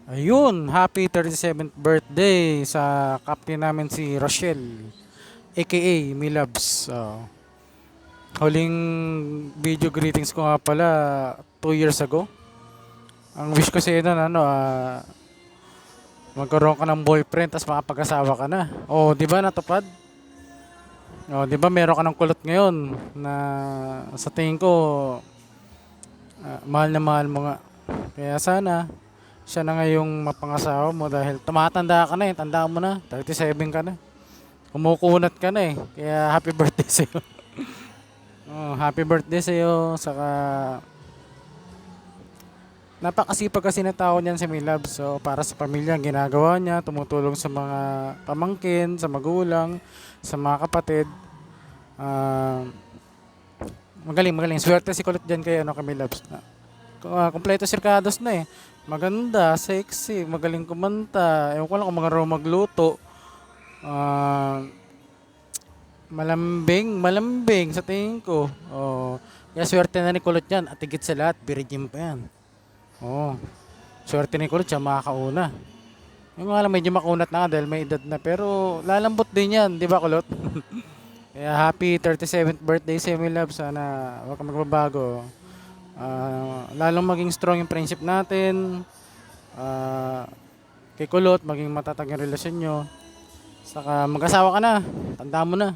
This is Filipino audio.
Ayun, happy 37th birthday sa captain namin si Rochelle, aka Milabs. Huling video greetings ko nga pala 2 years ago. Ang wish ko sa iyo nun, magkaroon ka ng boyfriend tapos makapag-asawa ka na. Oh, di ba natupad? Oh, di ba meron ka ng kulot ngayon na sa tingin ko mahal na mahal mo nga. Kaya sana siya na nga yung mapangasawa mo dahil tumatanda ka na eh, tanda mo na, 37 ka na. Kumukunat ka na eh. Kaya happy birthday sa iyo. Oh, happy birthday sa iyo. Saka napakasipag kasi na tao niyan si Milab. So para sa pamilya ang ginagawa niya, tumutulong sa mga pamangkin, sa magulang, sa mga kapatid. Ah, magaling, magaling. Swerte si Kulot diyan kay kay Milabs. Kompleto sirkados na eh. Maganda, sexy, magaling kumanta. Ewan ko lang kung marunong magluto. Ah, malambing, malambing sa tingin ko. Oh, kaya swerte na ni Kulot yan. At higit sa lahat, virgin pa yan. Oh, swerte ni Kulot siya makakauna. Yung nga lang medyo makunat na nga dahil may edad na. Pero lalambot din yan, di ba Kulot? Kaya happy 37th birthday sa my love. Sana huwag kang magbabago. Lalong maging strong yung friendship natin. Ah, kay Kulot, maging matatag yung relasyon nyo. Saka mag-asawa ka na. Tanda mo na.